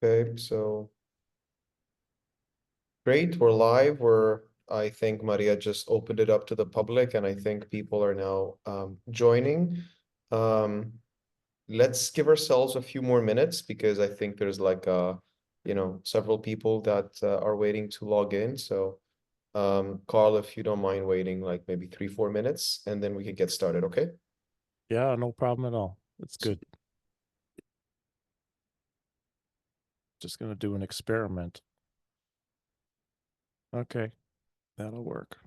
Okay, so great. We're live. I think Maria just opened it up to the public, and I think people are now joining. Um, let's give ourselves a few more minutes because I think there's like several people that are waiting to log in. So, Carl, if you don't mind waiting like maybe 3, 4 minutes, and then we can get started, okay? Yeah, no problem at all. It's good. Just gonna do an experiment. Okay, that'll work.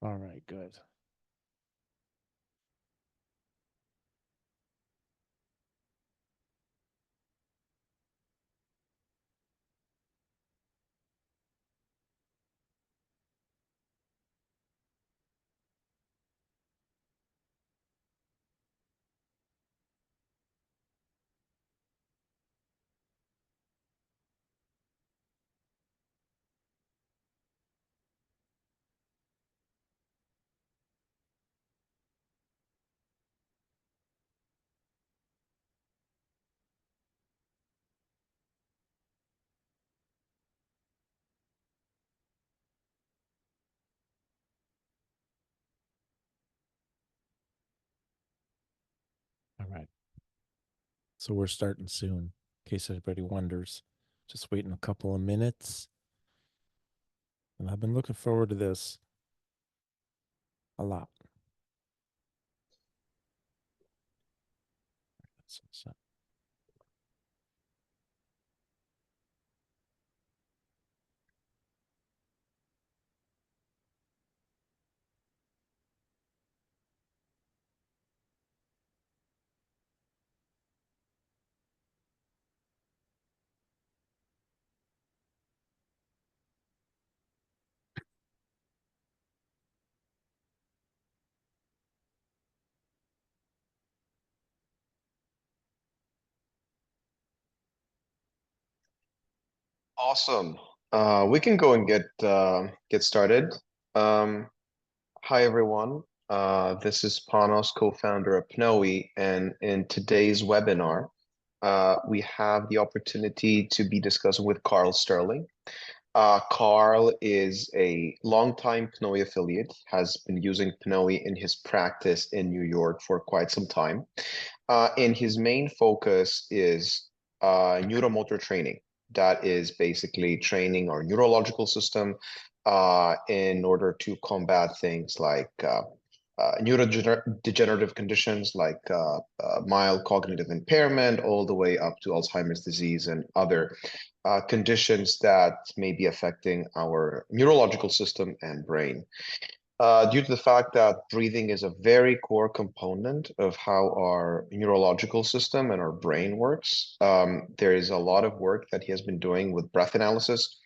All right, good. All right. So we're starting soon, in case anybody wonders. Just waiting a couple of minutes. And I've been looking forward to this a lot. So, Awesome. We can go and get started. Um, Hi everyone. This is Panos, co-founder of PNOE, and in today's webinar, we have the opportunity to be discussing with Karl Sterling. Karl is a longtime PNOE affiliate, has been using PNOE in his practice in New York for quite some time. And his main focus is neuromotor training. That is basically training our neurological system in order to combat things like neurodegenerative conditions like mild cognitive impairment, all the way up to Alzheimer's disease and other conditions that may be affecting our neurological system and brain. Due to the fact that breathing is a very core component of how our neurological system and our brain works, there is a lot of work that he has been doing with breath analysis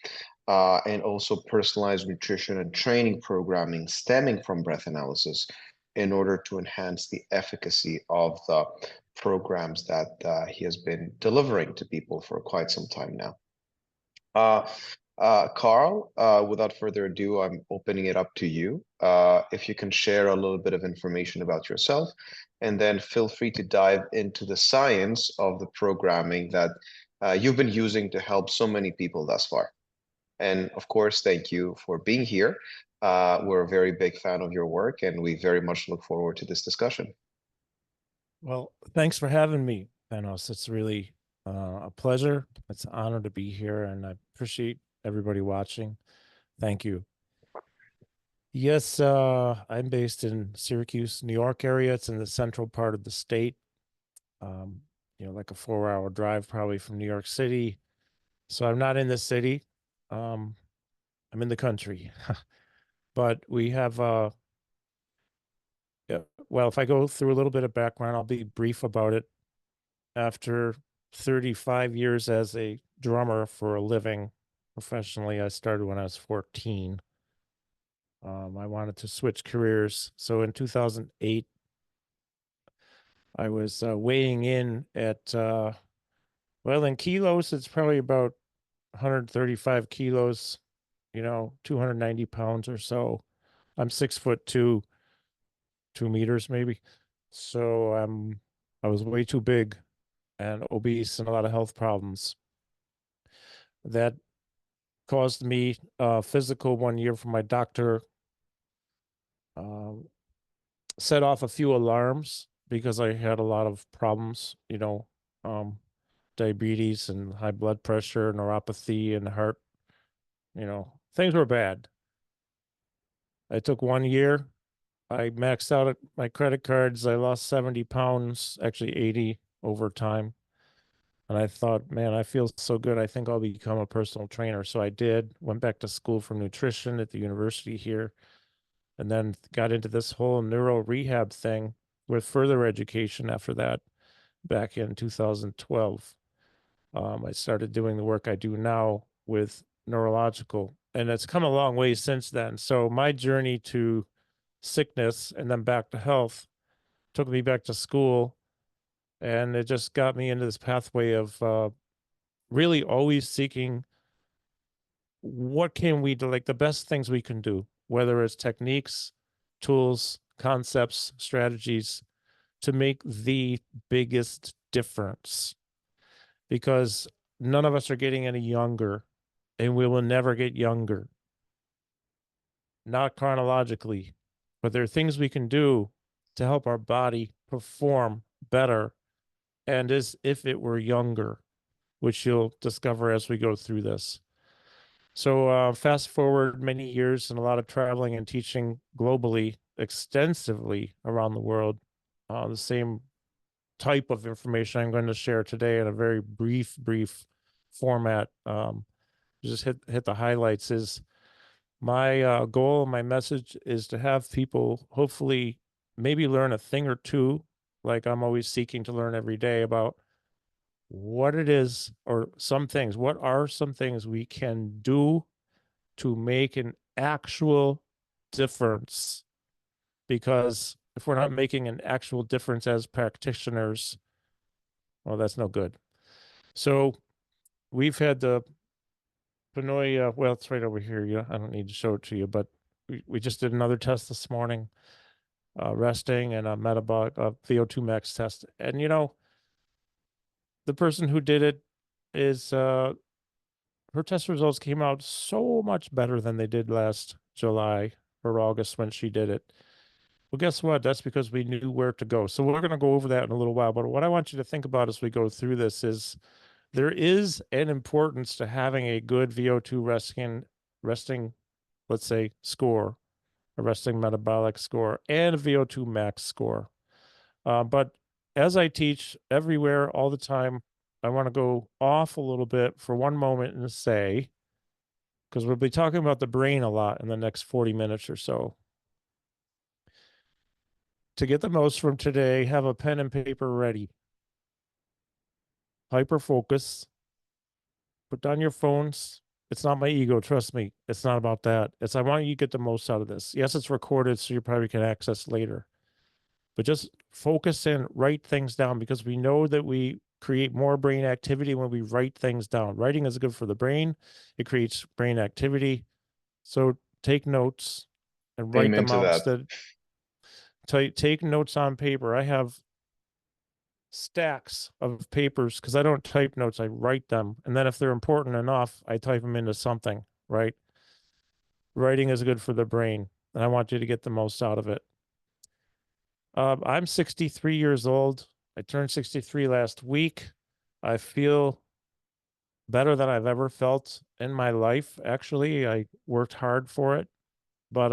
and also personalized nutrition and training programming stemming from breath analysis in order to enhance the efficacy of the programs that he has been delivering to people for quite some time now. Uh, Karl, without further ado, I'm opening it up to you. If you can share a little bit of information about yourself, and then feel free to dive into the science of the programming that you've been using to help so many people thus far. And of course, thank you for being here. We're a very big fan of your work, and we very much look forward to this discussion. well, thanks for having me, Panos. It's really a pleasure. It's an honor to be here, and I appreciate everybody watching. Thank you. Yes, I'm based in Syracuse, New York area. It's in the central part of the state. Um, like a 4-hour drive probably from New York City. So I'm not in the city. Um, I'm in the country. But we have yeah, well, if I go through a little bit of background, I'll be brief about it. After 35 years as a drummer for a living professionally, I started when I was 14. I wanted to switch careers. So in 2008, I was weighing in at, well, in kilos, it's probably about 135 kilos, 290 pounds or so. I'm 6'2". 2 meters maybe. So I was way too big and obese and a lot of health problems. That caused me physical one year from my doctor. Um, Set off a few alarms because I had a lot of problems, um, diabetes and high blood pressure, neuropathy, and heart. Things were bad. I took 1 year. I maxed out my credit cards. I lost 70 pounds, actually 80 over time. And I thought, man, I feel so good. I think I'll become a personal trainer. So I did, went back to school for nutrition at the university here, and then got into this whole neuro rehab thing with further education after that back in 2012. I started doing the work I do now with neurological, and it's come a long way since then. So my journey to sickness and then back to health took me back to school, and it just got me into this pathway of really always seeking what can we do, like the best things we can do, whether it's techniques, tools, concepts, strategies to make the biggest difference. Because none of us are getting any younger, and we will never get younger, not chronologically, but there are things we can do to help our body perform better and as if it were younger, which you'll discover as we go through this. So, fast forward many years and a lot of traveling and teaching globally, extensively around the world. The same type of information I'm going to share today in a very brief format. Just hit the highlights. Is my goal, my message is to have people hopefully maybe learn a thing or two, like I'm always seeking to learn every day about what it is, or some things. What are some things we can do to make an actual difference? Because if we're not making an actual difference as practitioners, well, that's no good. So we've had the PNOE, well, it's right over here. I don't need to show it to you, but we just did another test this morning, resting and a metabolic VO2 max test. And the person who did it is her test results came out so much better than they did last July or August when she did it. Well, guess what? That's because we knew where to go. So we're going to go over that in a little while. But what I want you to think about as we go through this is there is an importance to having a good VO2 resting, let's say, score, a resting metabolic score, and a VO2 max score. But as I teach everywhere all the time, I want to go off a little bit for one moment and say, because we'll be talking about the brain a lot in the next 40 minutes or so. To get the most from today, have a pen and paper ready. Hyper focus. Put down your phones. It's not my ego, trust me. It's not about that. It's I want you to get the most out of this. Yes, it's recorded, so you probably can access later. But just focus in, write things down, because we know that we create more brain activity when we write things down. Writing is good for the brain. It creates brain activity. So take notes and write Amen them to out that. instead. Take notes on paper. I have stacks of papers because I don't type notes, I write them. And then if they're important enough, I type them into something, right? Writing is good for the brain, and I want you to get the most out of it. I'm 63 years old. I turned 63 last week. I feel better than I've ever felt in my life. Actually, I worked hard for it, but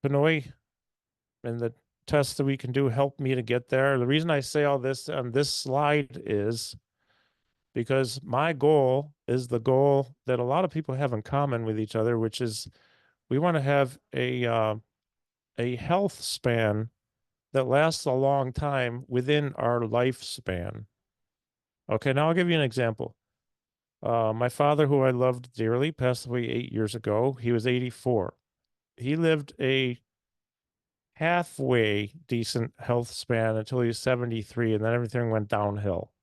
PNOE and the tests that we can do help me to get there. The reason I say all this on this slide is because my goal is the goal that a lot of people have in common with each other, which is we want to have a health span that lasts a long time within our lifespan. Okay, now I'll give you an example. My father, who I loved dearly, passed away 8 years ago. He was 84. He lived a halfway decent health span until he was 73, and then everything went downhill.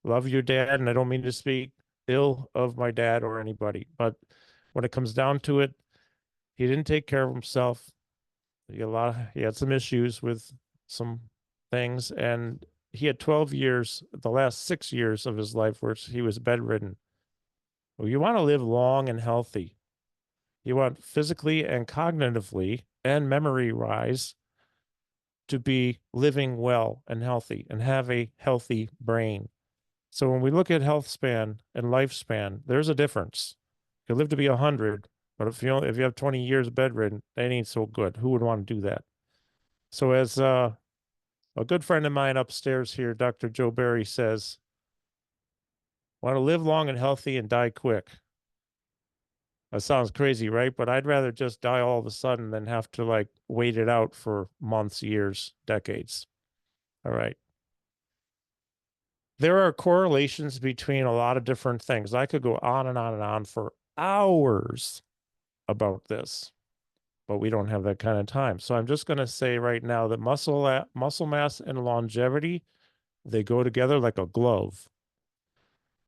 Love your dad, and I don't mean to speak ill of my dad or anybody, but when it comes down to it, he didn't take care of himself. He had some issues with some things, and he had 12 years, the last 6 years of his life, where he was bedridden. Well, you want to live long and healthy. You want physically and cognitively and memory wise to be living well and healthy and have a healthy brain. So when we look at health span and lifespan, there's a difference. You live to be 100, but if you have 20 years bedridden, that ain't so good. Who would want to do that? So as a good friend of mine upstairs here, Dr. Joe Barry, says, want to live long and healthy and die quick. That sounds crazy, right? But I'd rather just die all of a sudden than have to like wait it out for months, years, decades. All right. There are correlations between a lot of different things. I could go on and on and on for hours about this, but we don't have that kind of time. So I'm just going to say right now that muscle mass and longevity, they go together like a glove.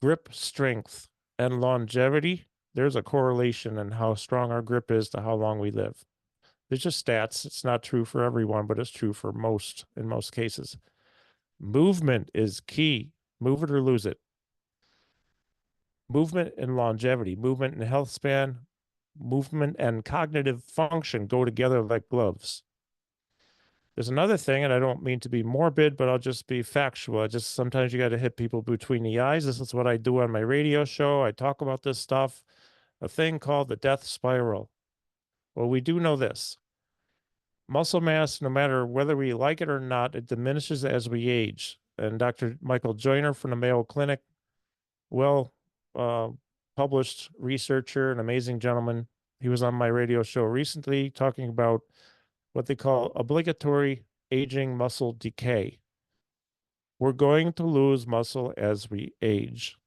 Grip strength and longevity, there's a correlation in how strong our grip is to how long we live. It's just stats. It's not true for everyone, but it's true for most, in most cases. Movement is key. Move it or lose it. Movement and longevity, movement and health span, movement and cognitive function go together like gloves. There's another thing, and I don't mean to be morbid, but I'll just be factual. Sometimes you got to hit people between the eyes. This is what I do on my radio show. I talk about this stuff, a thing called the death spiral. Well, we do know this. Muscle mass, no matter whether we like it or not, it diminishes as we age. And Dr. Michael Joyner from the Mayo Clinic, well, uh, published researcher, an amazing gentleman. He was on my radio show recently talking about what they call obligatory aging muscle decay. We're going to lose muscle as we age.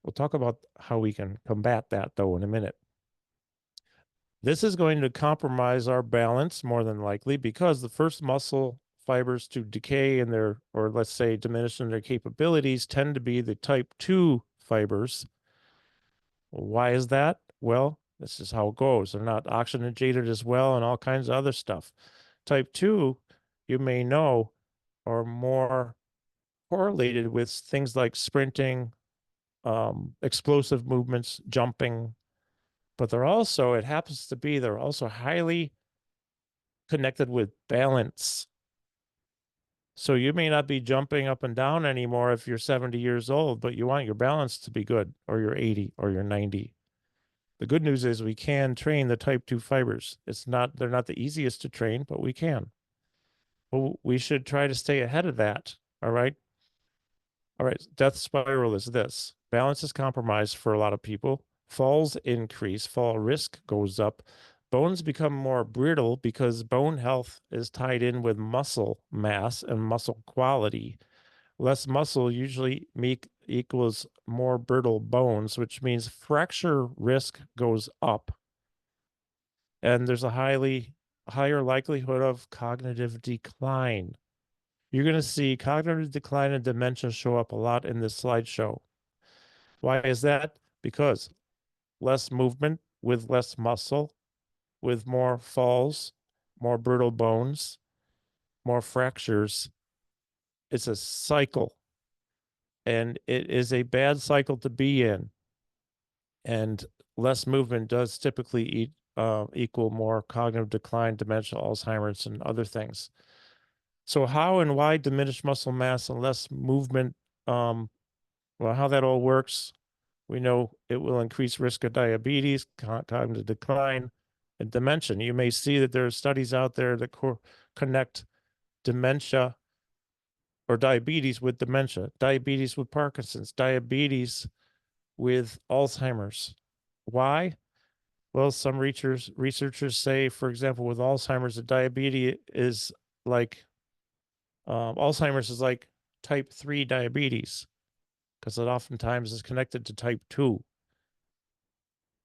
We'll talk about how we can combat that, though, in a minute. This is going to compromise our balance more than likely because the first muscle fibers to decay in their, or let's say diminish in their capabilities, tend to be the type 2 fibers. Why is that? Well, this is how it goes. They're not oxygenated as well and all kinds of other stuff. Type 2, you may know, are more correlated with things like sprinting, explosive movements, jumping, but it happens to be, they're also highly connected with balance. So you may not be jumping up and down anymore if you're 70 years old, but you want your balance to be good, or you're 80 or you're 90. The good news is we can train the type 2 fibers. They're not the easiest to train, but we can. Well, we should try to stay ahead of that. All right. All right. Death spiral is this. Balance is compromised for a lot of people. Falls increase, fall risk goes up. Bones become more brittle because bone health is tied in with muscle mass and muscle quality. Less muscle usually equals more brittle bones, which means fracture risk goes up. And there's a higher likelihood of cognitive decline. You're going to see cognitive decline and dementia show up a lot in this slideshow. Why is that? Because less movement with less muscle, with more falls, more brittle bones, more fractures. It's a cycle, and it is a bad cycle to be in. And less movement does typically equal more cognitive decline, dementia, Alzheimer's, and other things. So how and why diminished muscle mass and less movement? Well, how that all works, we know it will increase risk of diabetes, cognitive decline, and dementia. You may see that there are studies out there that connect dementia or diabetes with dementia, diabetes with Parkinson's, diabetes with Alzheimer's. Why? Well, some researchers say, for example, with Alzheimer's, the diabetes is like Alzheimer's is like type 3 diabetes because it oftentimes is connected to type 2.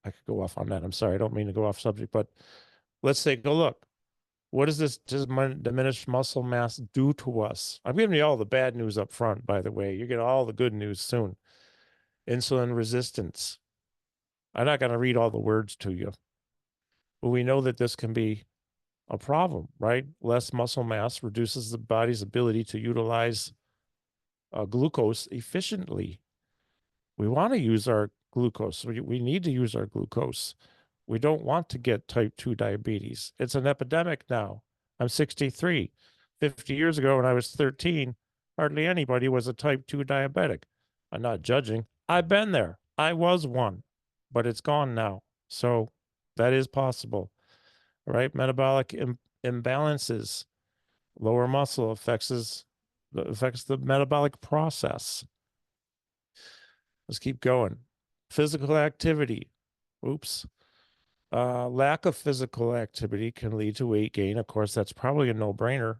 I could go off on that. I'm sorry. I don't mean to go off subject, but let's take a look. What does this diminished muscle mass do to us? I'm giving you all the bad news up front, by the way. You get all the good news soon. Insulin resistance. I'm not going to read all the words to you, but we know that this can be a problem, right? Less muscle mass reduces the body's ability to utilize glucose efficiently. We want to use our glucose. We need to use our glucose. We don't want to get type 2 diabetes. It's an epidemic now. I'm 63. 50 years ago, when I was 13, hardly anybody was a type 2 diabetic. I'm not judging. I've been there. I was one, but it's gone now. So that is possible, right? Metabolic imbalances, lower muscle affects the metabolic process. Let's keep going. Physical activity. Oops. Lack of physical activity can lead to weight gain. Of course, that's probably a no-brainer,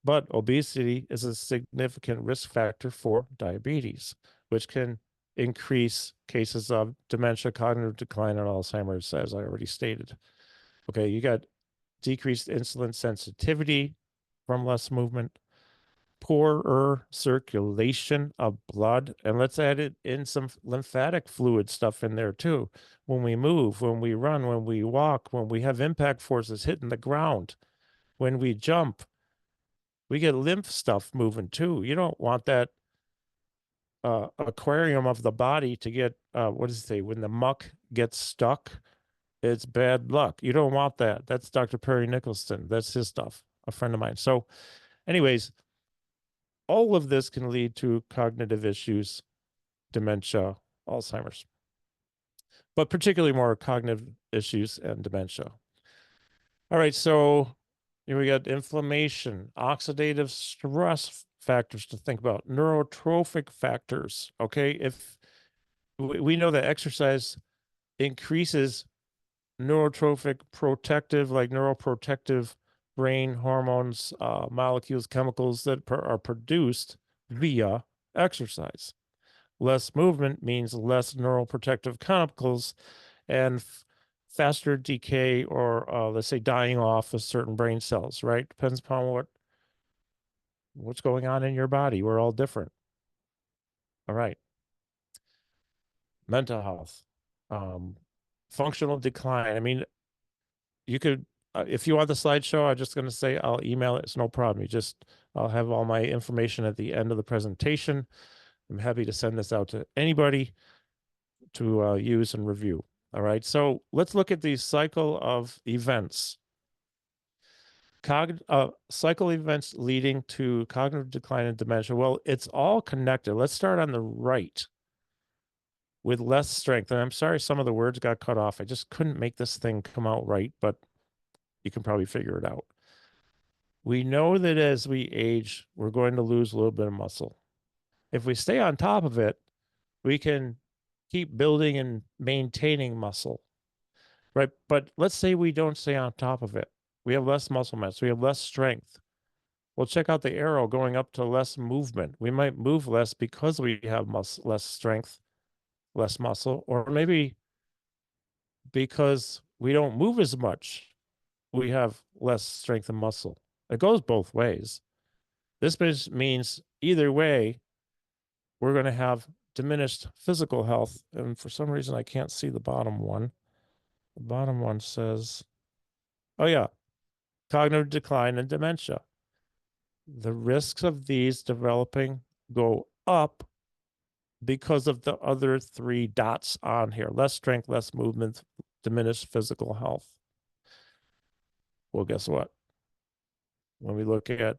but obesity is a significant risk factor for diabetes, which can increase cases of dementia, cognitive decline, and Alzheimer's, as I already stated. Okay, you got decreased insulin sensitivity from less movement, poorer circulation of blood, and let's add it in some lymphatic fluid stuff in there too. When we move, when we run, when we walk, when we have impact forces hitting the ground, when we jump, we get lymph stuff moving too. You don't want that aquarium of the body to get what does it say? When the muck gets stuck, it's bad luck. You don't want that. That's Dr. Perry Nicholson. That's his stuff, a friend of mine. So anyways, all of this can lead to cognitive issues, dementia, Alzheimer's, but particularly more cognitive issues and dementia. All right, so here we got inflammation, oxidative stress factors to think about, neurotrophic factors. Okay, if we know that exercise increases neurotrophic protective, like neuroprotective brain hormones, molecules, chemicals that are produced via exercise. Less movement means less neuroprotective chemicals and faster decay or let's say dying off of certain brain cells, right? Depends upon what's going on in your body. We're all different. All right. Mental health, functional decline. I mean, you could, if you want the slideshow, I'm just going to say I'll email it. It's no problem. I'll have all my information at the end of the presentation. I'm happy to send this out to anybody to use and review. All right. So let's look at the cycle of events. Cycle events leading to cognitive decline and dementia. Well, it's all connected. Let's start on the right with less strength. And I'm sorry, some of the words got cut off. I just couldn't make this thing come out right, but you can probably figure it out. We know that as we age, we're going to lose a little bit of muscle. If we stay on top of it, we can keep building and maintaining muscle, right? But let's say we don't stay on top of it. We have less muscle mass. We have less strength. Well, check out the arrow going up to less movement. We might move less because we have less strength, less muscle, or maybe because we don't move as much, we have less strength and muscle. It goes both ways. This means either way, we're going to have diminished physical health. And for some reason, I can't see the bottom one. The bottom one says, oh yeah, cognitive decline and dementia. The risks of these developing go up because of the other three dots on here: less strength, less movement, diminished physical health. Well, guess what? When we look at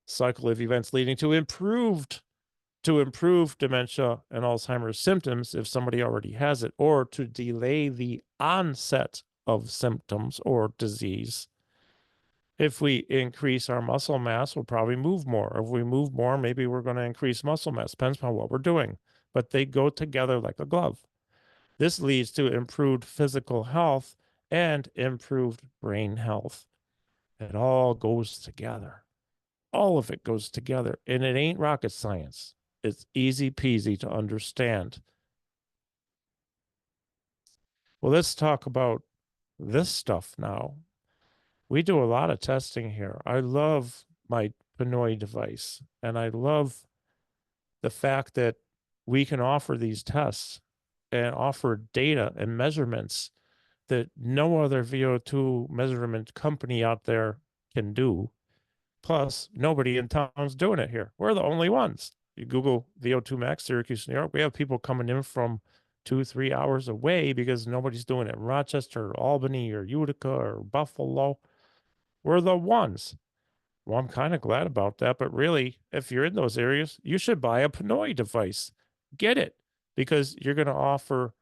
cycle of events leading to improved dementia and Alzheimer's symptoms, if somebody already has it, or to delay the onset of symptoms or disease. If we increase our muscle mass, we'll probably move more. If we move more, maybe we're going to increase muscle mass. Depends on what we're doing. But they go together like a glove. This leads to improved physical health and improved brain health. It all goes together. All of it goes together. And it ain't rocket science. It's easy peasy to understand. Well, let's talk about this stuff now. We do a lot of testing here. I love my PNOΗ device, and I love the fact that we can offer these tests and offer data and measurements that no other VO2 measurement company out there can do. Plus, nobody in town's doing it here. We're the only ones. You Google VO2 max, Syracuse, New York. We have people coming in from 2-3 hours away because nobody's doing it in Rochester, or Albany, or Utica, or Buffalo. We're the ones. Well, I'm kind of glad about that. But really, if you're in those areas, you should buy a PNOE device. Get it, because you're going to offer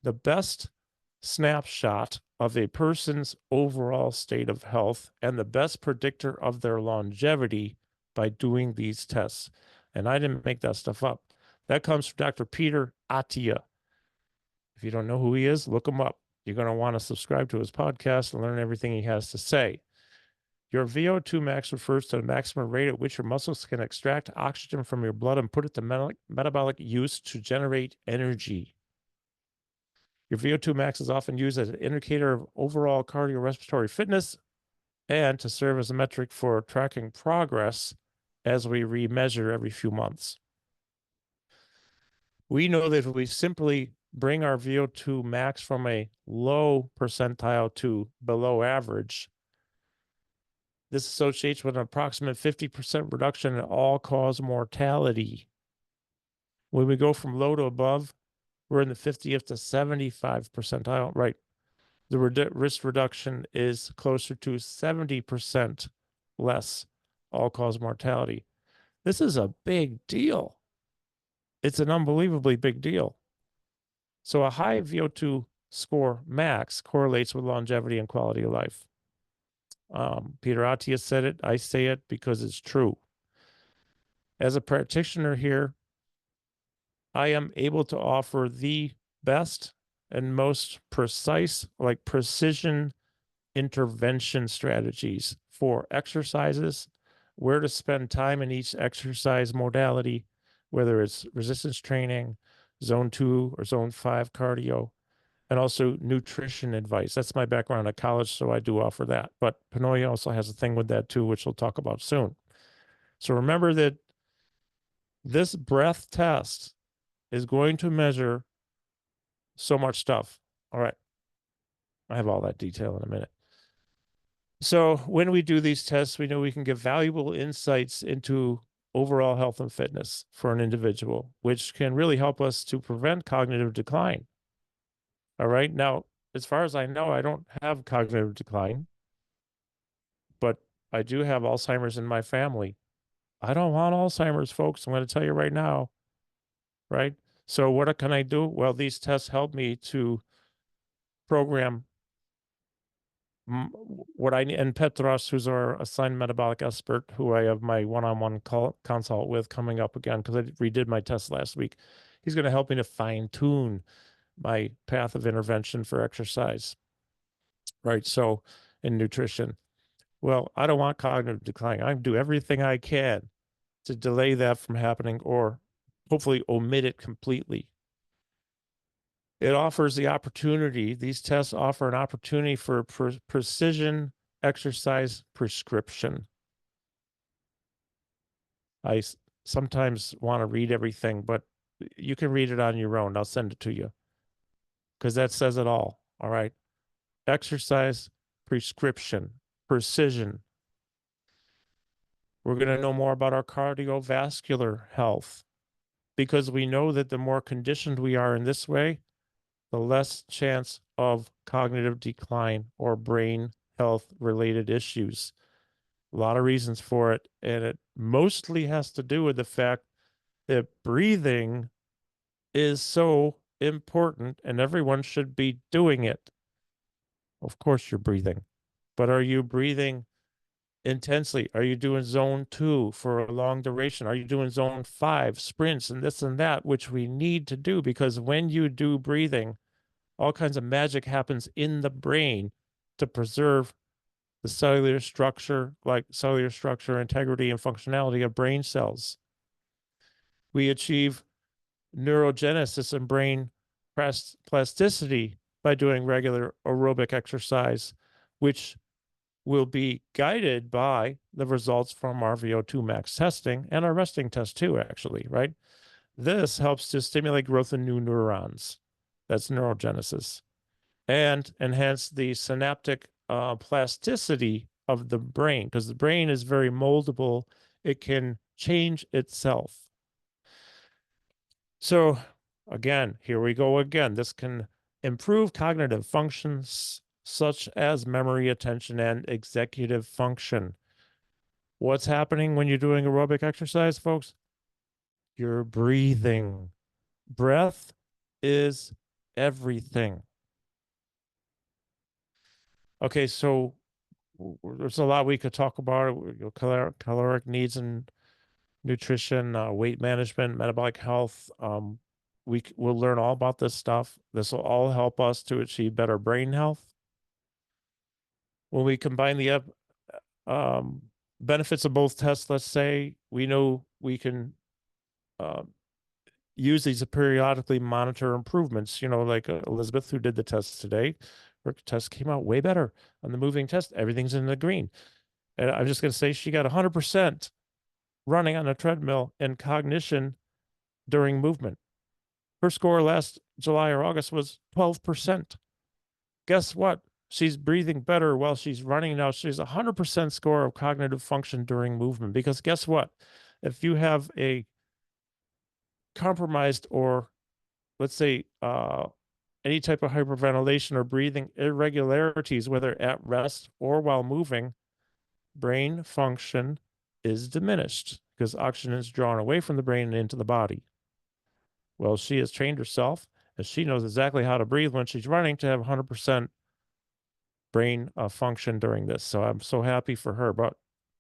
the best snapshot of a person's overall state of health and the best predictor of their longevity by doing these tests. And I didn't make that stuff up. That comes from Dr. Peter Attia. If you don't know who he is, look him up. You're going to want to subscribe to his podcast and learn everything he has to say. Your VO2 max refers to the maximum rate at which your muscles can extract oxygen from your blood and put it to metabolic use to generate energy. Your VO2 max is often used as an indicator of overall cardiorespiratory fitness and to serve as a metric for tracking progress as we remeasure every few months. We know that if we simply bring our VO2 max from a low percentile to below average, this associates with an approximate 50% reduction in all-cause mortality. When we go from low to above, we're in the 50th to 75 percentile, right? The risk reduction is closer to 70% less all-cause mortality. This is a big deal. It's an unbelievably big deal. So a high VO2 score max correlates with longevity and quality of life. Peter Attia said it. I say it because it's true. As a practitioner here, I am able to offer the best and most precise, like precision intervention strategies for exercises, where to spend time in each exercise modality, whether it's resistance training, zone 2 or zone 5 cardio, and also nutrition advice. That's my background at college, so I do offer that. But PNOE also has a thing with that too, which we'll talk about soon. So remember that this breath test is going to measure so much stuff. All right. I have all that detail in a minute. So when we do these tests, we know we can give valuable insights into overall health and fitness for an individual, which can really help us to prevent cognitive decline. All right. Now, as far as I know, I don't have cognitive decline, but I do have Alzheimer's in my family. I don't want Alzheimer's, folks. I'm going to tell you right now. Right. So what can I do? Well, these tests help me to program what I need. And Petros, who's our assigned metabolic expert, who I have my one-on-one consult with coming up again, because I redid my test last week. He's going to help me to fine-tune my path of intervention for exercise. Right. So in nutrition. Well, I don't want cognitive decline. I do everything I can to delay that from happening or hopefully omit it completely. It offers the opportunity, these tests offer an opportunity for precision exercise prescription. I sometimes want to read everything, but you can read it on your own. I'll send it to you because that says it all. All right. Exercise prescription, precision. We're going to know more about our cardiovascular health because we know that the more conditioned we are in this way, the less chance of cognitive decline or brain health related issues. A lot of reasons for it. And it mostly has to do with the fact that breathing is so important and everyone should be doing it. Of course you're breathing, but are you breathing intensely? Are you doing zone 2 for a long duration? Are you doing zone 5 sprints and this and that, which we need to do because when you do breathing, all kinds of magic happens in the brain to preserve the cellular structure, like cellular structure, integrity, and functionality of brain cells. We achieve neurogenesis and brain plasticity by doing regular aerobic exercise, which will be guided by the results from our VO2 max testing and our resting test too, actually, right? This helps to stimulate growth in new neurons. That's neurogenesis. and enhance the synaptic plasticity of the brain, because the brain is very moldable. It can change itself. So again, here we go again. This can improve cognitive functions such as memory, attention, and executive function. What's happening when you're doing aerobic exercise, folks? You're breathing. Breath is everything. Okay, so there's a lot we could talk about. Caloric needs and nutrition, weight management, metabolic health. We'll learn all about this stuff. This will all help us to achieve better brain health. When we combine the benefits of both tests, let's say, we know we can use these to periodically monitor improvements. You know, like Elizabeth, who did the tests today, her test came out way better on the moving test. Everything's in the green. And I'm just going to say she got 100% running on a treadmill and cognition during movement. Her score last July or August was 12%. Guess what? She's breathing better while she's running now. She's 100% score of cognitive function during movement. Because guess what? If you have a compromised, or let's say any type of hyperventilation or breathing irregularities, whether at rest or while moving, brain function is diminished because oxygen is drawn away from the brain and into the body. Well, she has trained herself, and she knows exactly how to breathe when she's running to have 100% brain function during this. So I'm so happy for her. But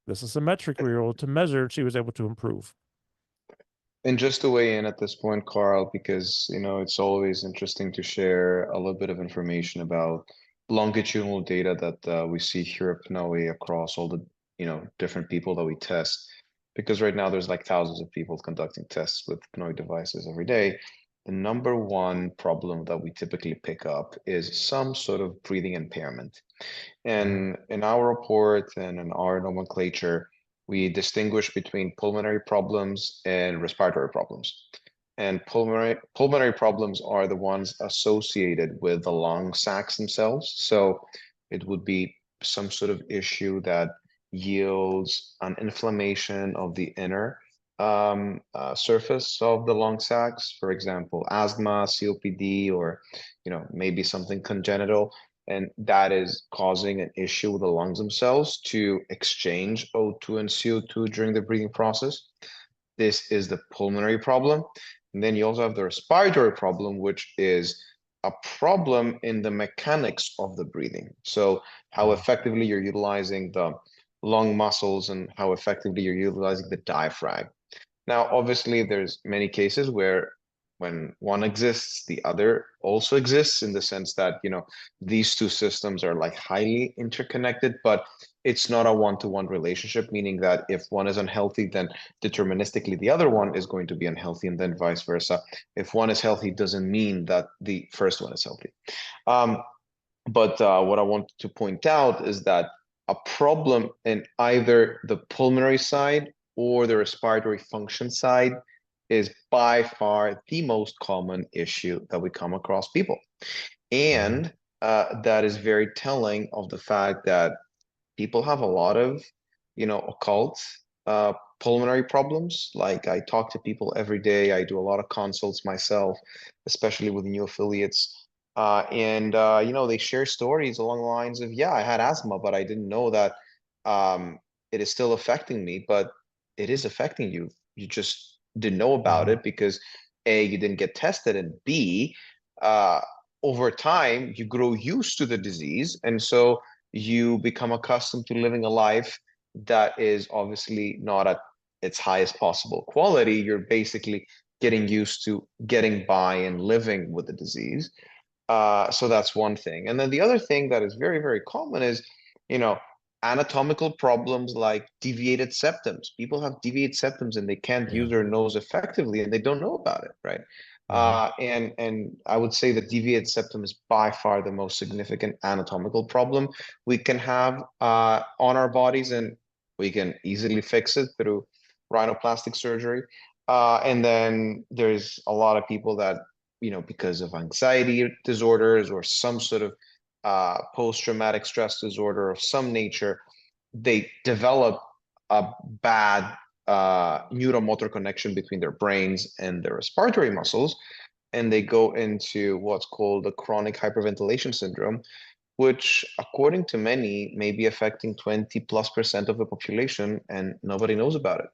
this is a metric we were able to measure, and she was able to improve. And just to weigh in at this point, Carl, because it's always interesting to share a little bit of information about longitudinal data that we see here at PNOE across all the different people that we test. Because right now there's like thousands of people conducting tests with PNOE devices every day. The number one problem that we typically pick up is some sort of breathing impairment. And in our report and in our nomenclature, we distinguish between pulmonary problems and respiratory problems. And pulmonary problems are the ones associated with the lung sacs themselves. So it would be some sort of issue that yields an inflammation of the inner surface of the lung sacs, for example, asthma, COPD, or maybe something congenital, and that is causing an issue with the lungs themselves to exchange O2 and CO2 during the breathing process. This is the pulmonary problem. And then you also have the respiratory problem, which is a problem in the mechanics of the breathing. So how effectively you're utilizing the lung muscles and how effectively you're utilizing the diaphragm. Now, obviously, there's many cases where when one exists, the other also exists, in the sense that, these two systems are like highly interconnected, but it's not a one-to-one relationship, meaning that if one is unhealthy, then deterministically the other one is going to be unhealthy, and then vice versa. If one is healthy, doesn't mean that the first one is healthy. But what I want to point out is that a problem in either the pulmonary side or the respiratory function side is by far the most common issue that we come across people. And that is very telling of the fact that people have a lot of, occult pulmonary problems. Like, I talk to people every day. I do a lot of consults myself, especially with new affiliates. And they share stories along the lines of, yeah, I had asthma, but I didn't know that it is still affecting me. But it is affecting you. You just didn't know about it because A, you didn't get tested, and B, over time, you grow used to the disease. And so you become accustomed to living a life that is obviously not at its highest possible quality. You're basically getting used to getting by and living with the disease. So that's one thing. And then the other thing that is very, very common is, anatomical problems like deviated septums. People have deviated septums and they can't use their nose effectively, and they don't know about it, right? And I would say that deviated septum is by far the most significant anatomical problem we can have on our bodies, and we can easily fix it through rhinoplastic surgery. And then there's a lot of people that because of anxiety disorders or some sort of post-traumatic stress disorder of some nature, they develop a bad neuromotor connection between their brains and their respiratory muscles, and they go into what's called a chronic hyperventilation syndrome, which, according to many, may be affecting 20+% of the population, and nobody knows about it.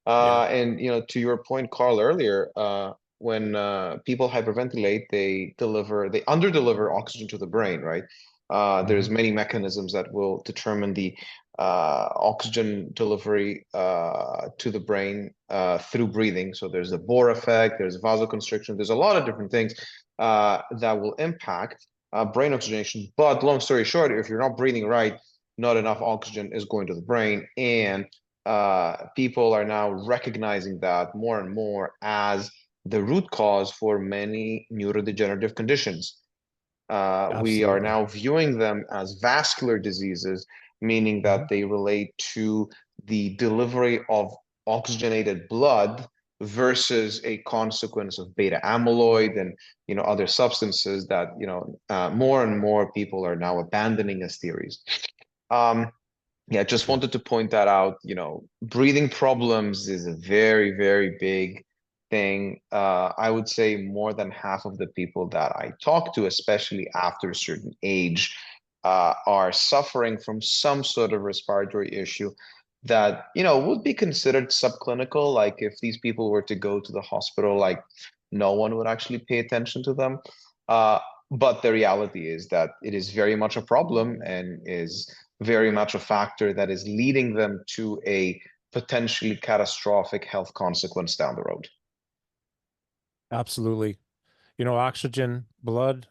Yeah. And to your point, Carl, earlier, when people hyperventilate, they underdeliver oxygen to the brain, right? There's Mhm. many mechanisms that will determine the oxygen delivery to the brain through breathing. So there's the Bohr effect, there's vasoconstriction, there's a lot of different things that will impact brain oxygenation. But long story short, if you're not breathing right, not enough oxygen is going to the brain, and people are now recognizing that more and more as the root cause for many neurodegenerative conditions. We are Absolutely. now viewing them as vascular diseases, meaning that Mhm. they relate to the delivery of oxygenated blood versus a consequence of beta amyloid and other substances that more and more people are now abandoning as theories. Yeah, just Yeah. wanted to point that out. Breathing problems is a very, very big thing. I would say more than half of the people that I talk to, especially after a certain age, are suffering from some sort of respiratory issue that, would be considered subclinical. Like if these people were to go to the hospital, like no one would actually pay attention to them. Uh, but the reality is that it is very much a problem and is very much a factor that is leading them to a potentially catastrophic health consequence down the road. Absolutely. Oxygen, blood,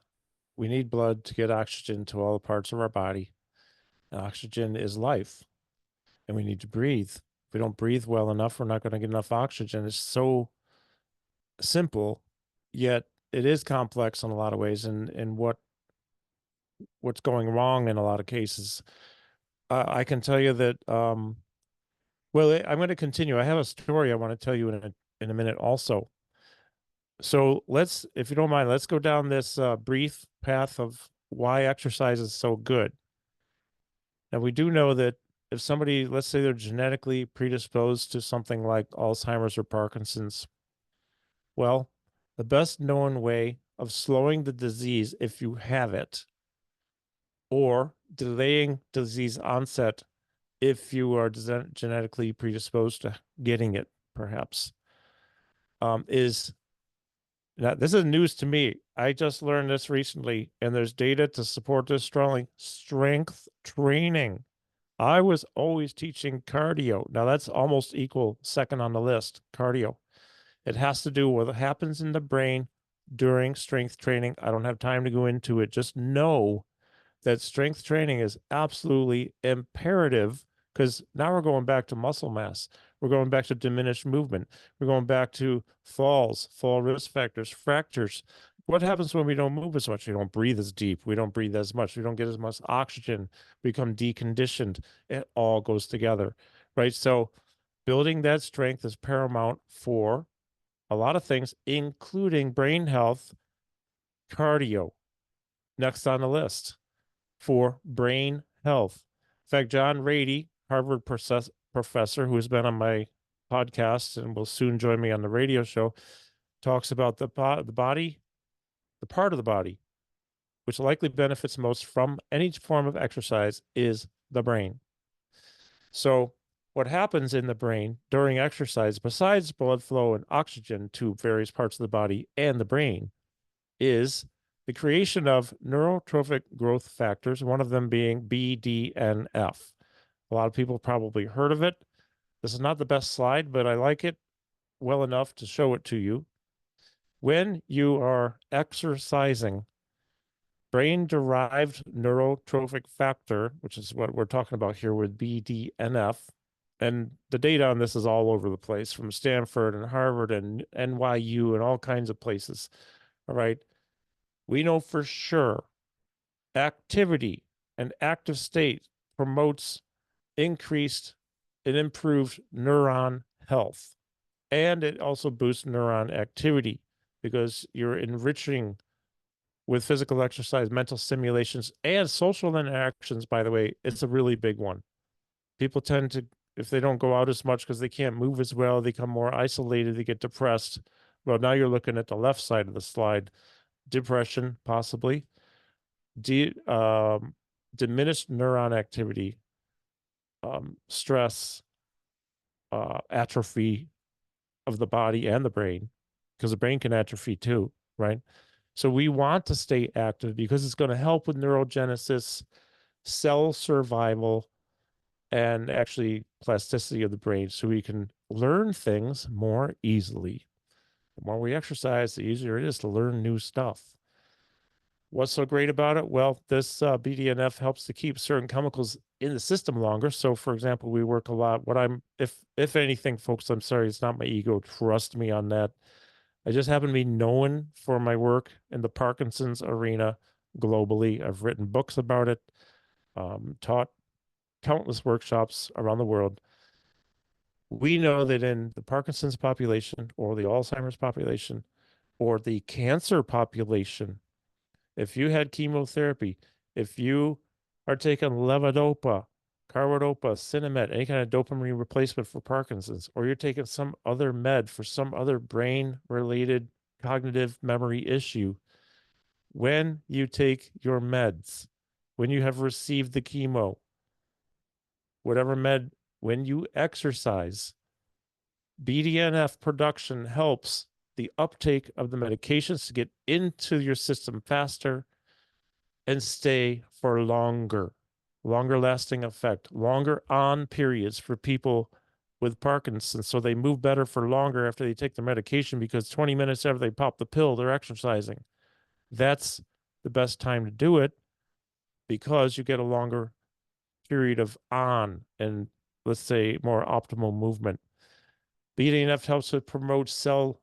we need blood to get oxygen to all the parts of our body. Oxygen is life, and we need to breathe. If we don't breathe well enough, we're not going to get enough oxygen. It's so simple, yet it is complex in a lot of ways, and what's going wrong in a lot of cases. I can tell you that. Well, I'm going to continue. I have a story I want to tell you in a minute also. So let's, if you don't mind, let's go down this brief path of why exercise is so good. Now, we do know that if somebody, let's say they're genetically predisposed to something like Alzheimer's or Parkinson's, well, the best known way of slowing the disease if you have it, or delaying disease onset if you are genetically predisposed to getting it, perhaps, is now, this is news to me. I just learned this recently, and there's data to support this strongly. Strength training. I was always teaching cardio. Now, that's almost equal second on the list, cardio. It has to do with what happens in the brain during strength training. I don't have time to go into it. Just know that strength training is absolutely imperative, because now we're going back to muscle mass. We're going back to diminished movement. We're going back to falls, fall risk factors, fractures. What happens when we don't move as much? We don't breathe as deep. We don't breathe as much. We don't get as much oxygen. We become deconditioned. It all goes together, right? So building that strength is paramount for a lot of things, including brain health, cardio, next on the list for brain health. In fact, John Rady, Harvard professor, who has been on my podcast and will soon join me on the radio show, talks about the body, the part of the body, which likely benefits most from any form of exercise is the brain. So, what happens in the brain during exercise, besides blood flow and oxygen to various parts of the body and the brain, is the creation of neurotrophic growth factors, one of them being BDNF. A lot of people probably heard of it. This is not the best slide, but I like it well enough to show it to you. When you are exercising, brain-derived neurotrophic factor, which is what we're talking about here with BDNF, and the data on this is all over the place, from Stanford and Harvard and NYU and all kinds of places. All right. We know for sure activity and active state promotes increased and improved neuron health, and it also boosts neuron activity. because you're enriching with physical exercise, mental stimulations, and social interactions. By the way, it's a really big one. People tend to, if they don't go out as much because they can't move as well, they become more isolated, they get depressed. Well, now you're looking at the left side of the slide. Depression, possibly. Diminished neuron activity, stress, atrophy of the body and the brain, because the brain can atrophy too, right? So we want to stay active because it's going to help with neurogenesis, cell survival, and actually plasticity of the brain, so we can learn things more easily. The more we exercise, the easier it is to learn new stuff. What's so great about it? Well, this BDNF helps to keep certain chemicals in the system longer. So, for example, we work a lot. What I'm, if anything, folks, I'm sorry, it's not my ego. Trust me on that. I just happen to be known for my work in the Parkinson's arena globally. I've written books about it, taught countless workshops around the world. We know that in the Parkinson's population or the Alzheimer's population or the cancer population, if you had chemotherapy, if you are taking levodopa, carbidopa, Sinemet, any kind of dopamine replacement for Parkinson's, or you're taking some other med for some other brain-related cognitive memory issue, when you take your meds, when you have received the chemo, whatever med, when you exercise, BDNF production helps the uptake of the medications to get into your system faster and stay for longer lasting effect, longer on periods for people with Parkinson's. So they move better for longer after they take the medication, because 20 minutes after they pop the pill, they're exercising. That's the best time to do it, because you get a longer period of on and, let's say, more optimal movement. BDNF helps to promote cell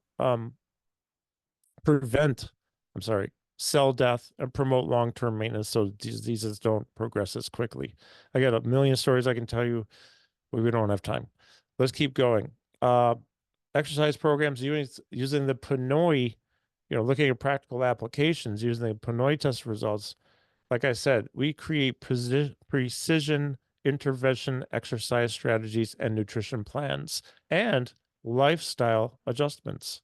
death and promote long-term maintenance so diseases don't progress as quickly. I got a million stories I can tell you, but we don't have time. Let's keep going. Exercise programs using the PNOΗ, looking at practical applications using the PNOΗ test results. Like I said, we create precision intervention exercise strategies and nutrition plans and lifestyle adjustments.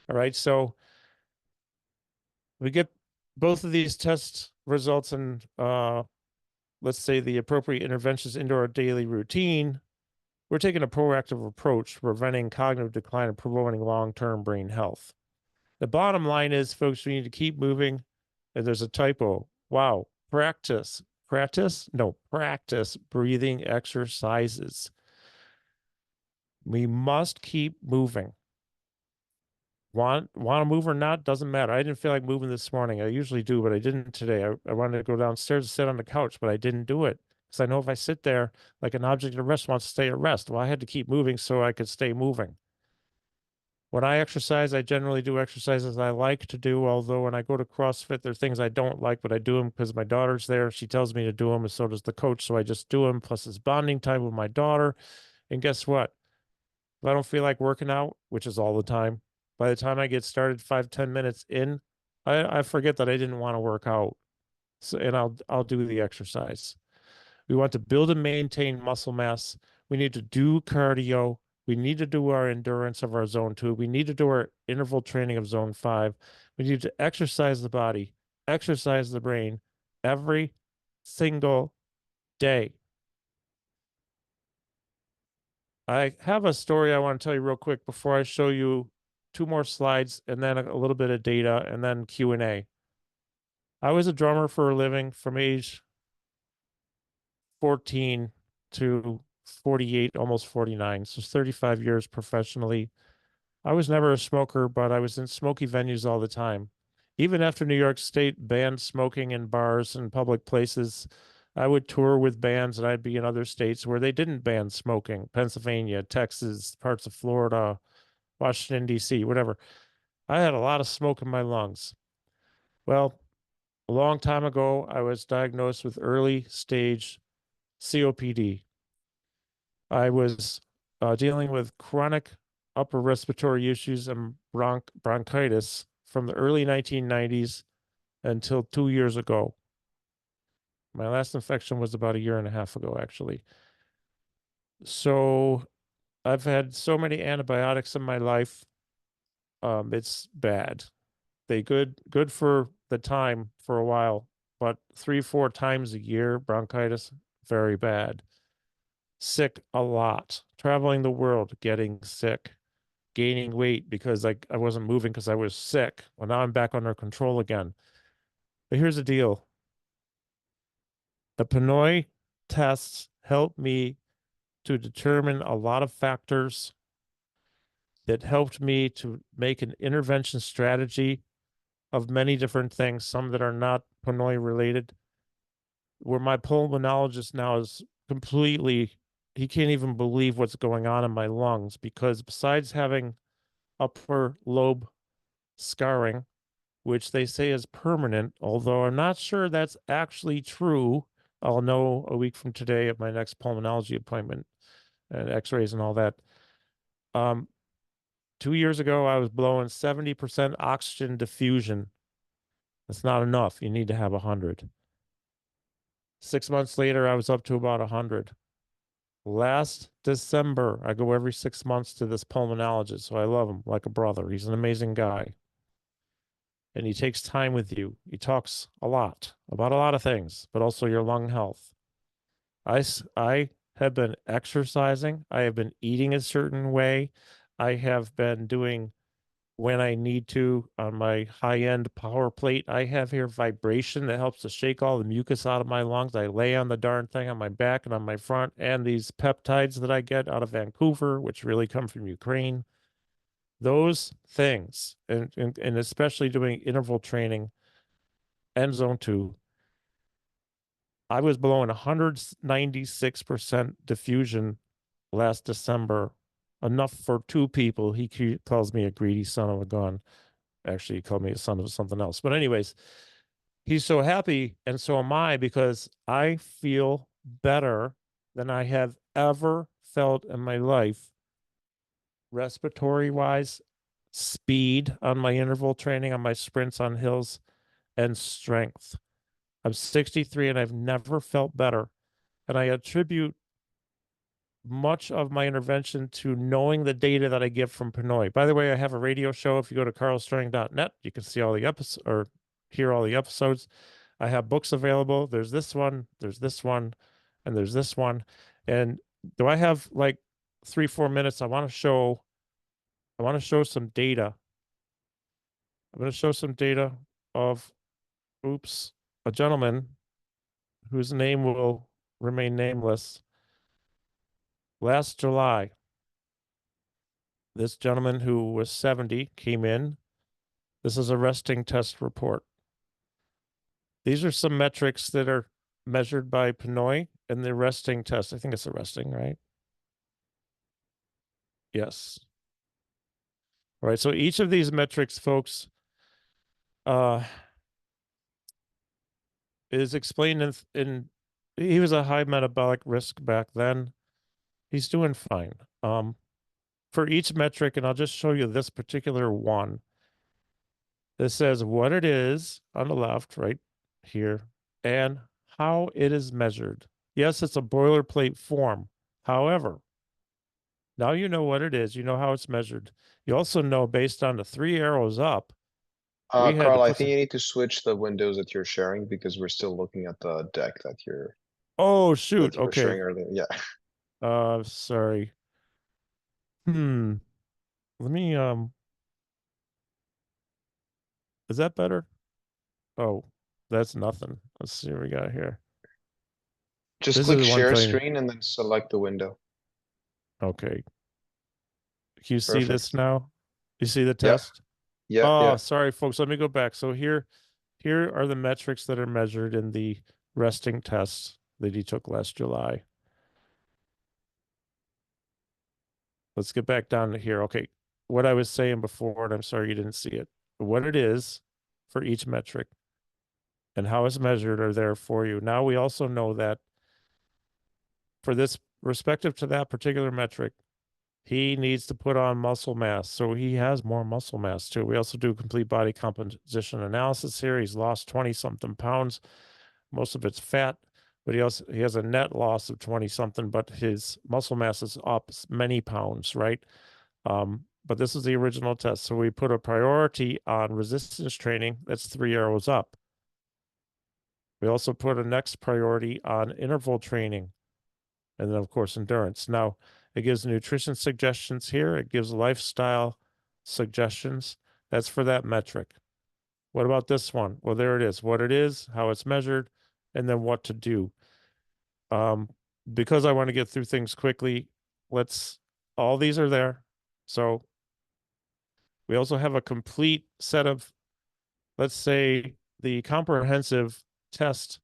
All right, so we get both of these test results and let's say the appropriate interventions into our daily routine. We're taking a proactive approach to preventing cognitive decline and promoting long-term brain health. The bottom line is, folks, we need to keep moving. And there's a typo. Wow. Practice breathing exercises. We must keep moving. Want to move or not, doesn't matter. I didn't feel like moving this morning. I usually do, but I didn't today. I wanted to go downstairs and sit on the couch, but I didn't do it because I know if I sit there like an object of rest wants to stay at rest. Well, I had to keep moving so I could stay moving. When I exercise, I generally do exercises I like to do, although when I go to CrossFit, there are things I don't like, but I do them because my daughter's there. She tells me to do them, and so does the coach, so I just do them. Plus, it's bonding time with my daughter. And guess what? If I don't feel like working out, which is all the time, by the time I get started 5-10 minutes in, I forget that I didn't want to work out. So, and I'll do the exercise. We want to build and maintain muscle mass. We need to do cardio. We need to do our endurance of our zone 2. We need to do our interval training of zone 5. We need to exercise the body, exercise the brain every single day. I have a story I want to tell you real quick before I show you 2 more slides and then a little bit of data and then Q&A. I was a drummer for a living from age 14 to 48, almost 49. So 35 years professionally. I was never a smoker, but I was in smoky venues all the time. Even after New York State banned smoking in bars and public places, I would tour with bands and I'd be in other states where they didn't ban smoking. Pennsylvania, Texas, parts of Florida, Washington, D.C., whatever. I had a lot of smoke in my lungs. Well, a long time ago, I was diagnosed with early stage COPD. I was dealing with chronic upper respiratory issues and bronchitis from the early 1990s until 2 years ago. My last infection was about a year and a half ago, actually. So I've had so many antibiotics in my life. It's bad. They good for the time for a while, but 3, 4 times a year, bronchitis, very bad. Sick a lot, traveling the world, getting sick, gaining weight because I wasn't moving because I was sick. Well, now I'm back under control again. But here's the deal. The PNOΗ tests help me to determine a lot of factors that helped me to make an intervention strategy of many different things, some that are not PNOΗ related, where my pulmonologist now is completely, he can't even believe what's going on in my lungs because besides having upper lobe scarring, which they say is permanent, although I'm not sure that's actually true. I'll know a week from today at my next pulmonology appointment and x-rays and all that. 2 years ago, I was blowing 70% oxygen diffusion. That's not enough. You need to have 100. 6 months later, I was up to about 100. Last December, I go every 6 months to this pulmonologist, so I love him like a brother. He's an amazing guy. And he takes time with you. He talks a lot about a lot of things, but also your lung health. I have been exercising. I have been eating a certain way. I have been doing when I need to on my high-end power plate. I have here vibration that helps to shake all the mucus out of my lungs. I lay on the darn thing on my back and on my front, and these peptides that I get out of Vancouver, which really come from Ukraine. Those things, and especially doing interval training and zone 2, I was blowing 196% diffusion last December, enough for 2 people. He calls me a greedy son of a gun. Actually, he called me a son of something else. But anyways, he's so happy, and so am I, because I feel better than I have ever felt in my life, respiratory wise, speed on my interval training, on my sprints on hills, and strength. I'm 63 and I've never felt better. And I attribute much of my intervention to knowing the data that I get from PNOΗ. By the way, I have a radio show. If you go to karlstrang.net, you can see all the episodes or hear all the episodes. I have books available. There's this one, there's this one, and there's this one. And do I have like 3, 4 minutes? I want to show some data. I'm going to show some data of, oops, a gentleman whose name will remain nameless. Last July, this gentleman who was 70 came in. This is a resting test report. These are some metrics that are measured by PNOΗ in the resting test. I think it's a resting, right? Yes. All right. So each of these metrics, folks, is explained in he was a high metabolic risk back then. He's doing fine. For each metric, and I'll just show you this particular one. This says what it is on the left, right here, and how it is measured. Yes, it's a boilerplate form. However, now you know what it is. You know how it's measured. You also know based on the 3 arrows up, we had to Karl, I put think some. you need to switch the windows that you're sharing because we're still looking at the deck Oh, that shoot. you were Okay. sharing earlier. Yeah. Sorry. Hmm. Let me, is that better? Oh, that's nothing. Let's see what we got here. Just This is click the one share thing. screen and then select the window. Okay. Can you see this Perfect. now? You see the Yeah. test? Yeah. Oh, Yeah. sorry, folks. Let me go back. So here are the metrics that are measured in the resting tests that he took last July. Let's get back down to here. Okay. What I was saying before, and I'm sorry you didn't see it, what it is for each metric and how it's measured are there for you. Now we also know that for this respective to that particular metric, He needs to put on muscle mass. So he has more muscle mass too. We also do complete body composition analysis here. He's lost 20 something pounds. Most of it's fat, but he has a net loss of 20 something, but his muscle mass is up many pounds, right? But this is the original test. So we put a priority on resistance training. That's 3 arrows up. We also put a next priority on interval training. And then, of course, endurance. Now, it gives nutrition suggestions here. It gives lifestyle suggestions. That's for that metric. What about this one? Well, there it is. What it is, how it's measured, and then what to do. Because I want to get through things quickly, all these are there. So we also have a complete set of, let's say, the comprehensive test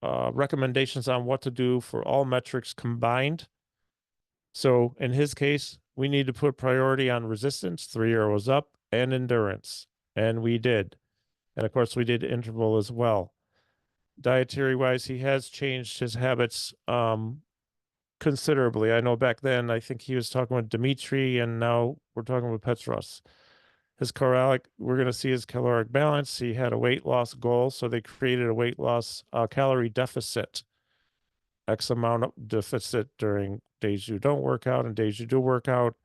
recommendations on what to do for all metrics combined. So in his case, we need to put priority on resistance, 3 arrows up, and endurance. And we did. And of course, we did interval as well. Dietary wise, he has changed his habits considerably. I know back then, I think he was talking with Dimitri, and now we're talking with Petros. We're going to see his caloric balance. He had a weight loss goal, so they created a weight loss calorie deficit, X amount of deficit during days you don't work out and days you do work out.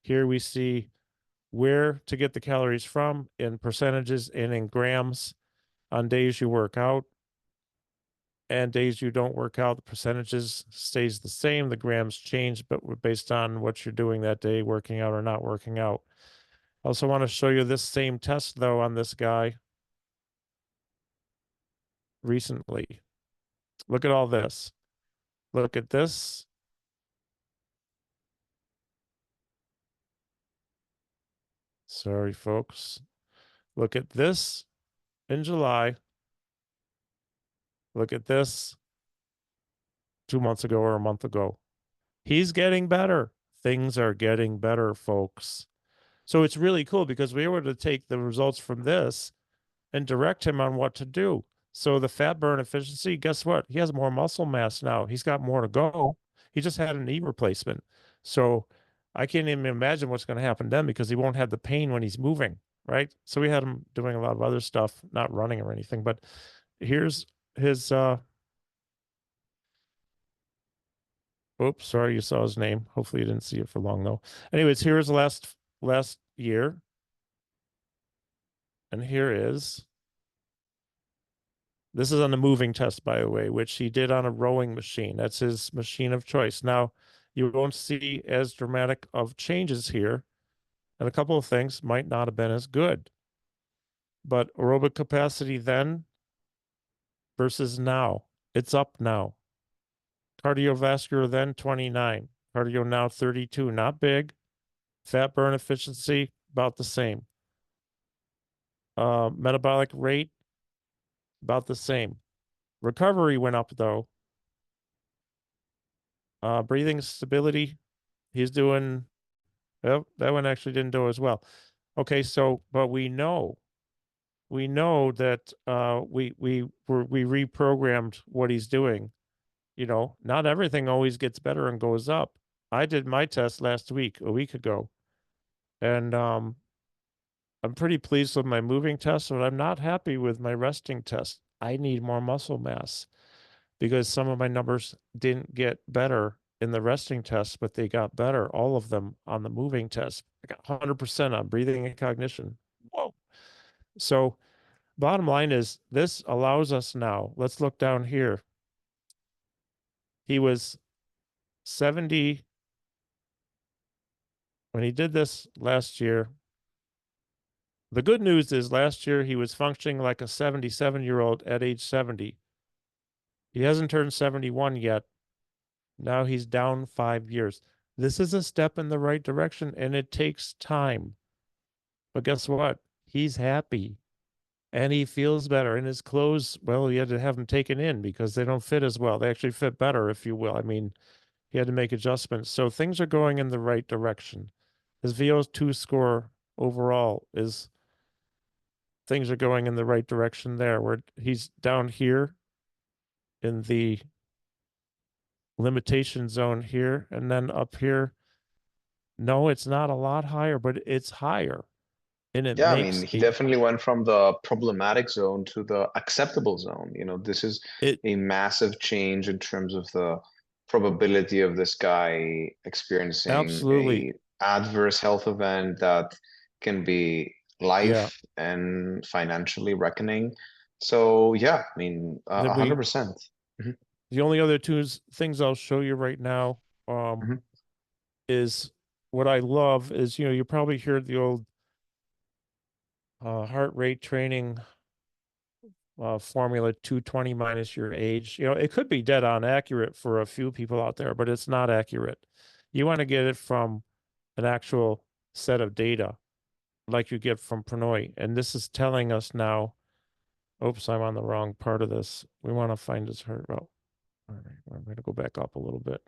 Here we see where to get the calories from in percentages and in grams on days you work out. And days you don't work out, the percentages stays the same. The grams change, but based on what you're doing that day, working out or not working out. I also want to show you this same test, though, on this guy recently. Look at all this. Look at this. Sorry, folks. Look at this in July. Look at this 2 months ago or a month ago. He's getting better. Things are getting better, folks. So it's really cool because we were able to take the results from this and direct him on what to do. So the fat burn efficiency, guess what? He has more muscle mass now. He's got more to go. He just had a knee replacement. So I can't even imagine what's going to happen then because he won't have the pain when he's moving, right? So we had him doing a lot of other stuff, not running or anything, but here's his oops, sorry, you saw his name. Hopefully you didn't see it for long though. Anyways, here's last year. And here is this is on the moving test, by the way, which he did on a rowing machine. That's his machine of choice. Now, you won't see as dramatic of changes here, and a couple of things might not have been as good. But aerobic capacity then versus now, it's up now. Cardiovascular then 29, cardio now 32, not big. Fat burn efficiency about the same. Metabolic rate about the same. Recovery went up though. Breathing stability, he's doing, well, that one actually didn't do as well. Okay, so, but we know that we reprogrammed what he's doing. You know, not everything always gets better and goes up. I did my test last week, a week ago, and I'm pretty pleased with my moving test, but I'm not happy with my resting test. I need more muscle mass because some of my numbers didn't get better in the resting test, but they got better, all of them on the moving test. I got 100% on breathing and cognition. Whoa. So bottom line is this allows us now, let's look down here. He was 70 when he did this last year. The good news is last year he was functioning like a 77-year-old at age 70. He hasn't turned 71 yet. Now he's down 5 years. This is a step in the right direction and it takes time. But guess what? He's happy and he feels better. And his clothes, well, he had to have them taken in because they don't fit as well. They actually fit better, if you will. I mean, he had to make adjustments. So things are going in the right direction. His VO2 score overall is, things are going in the right direction there, where he's down here in the limitation zone here, and then up here No, it's not a lot higher, but it's higher. And it Yeah, I mean, makes he definitely went from the problematic zone to the acceptable zone. This is it a massive change in terms of the probability of this guy experiencing absolutely, a adverse health event that can be yeah. life and financially reckoning. So yeah, I mean, Then 100%. Mhm, the only other things I'll show you right now, um, mhm. is what I love is, you probably heard the old heart rate training formula 220 minus your age. It could be dead on accurate for a few people out there, but it's not accurate. You want to get it from an actual set of data like you get from PNOΗ. And this is telling us now, oops, I'm on the wrong part of this. We want to find his heart. Oh, all right, I'm going to go back up a little bit.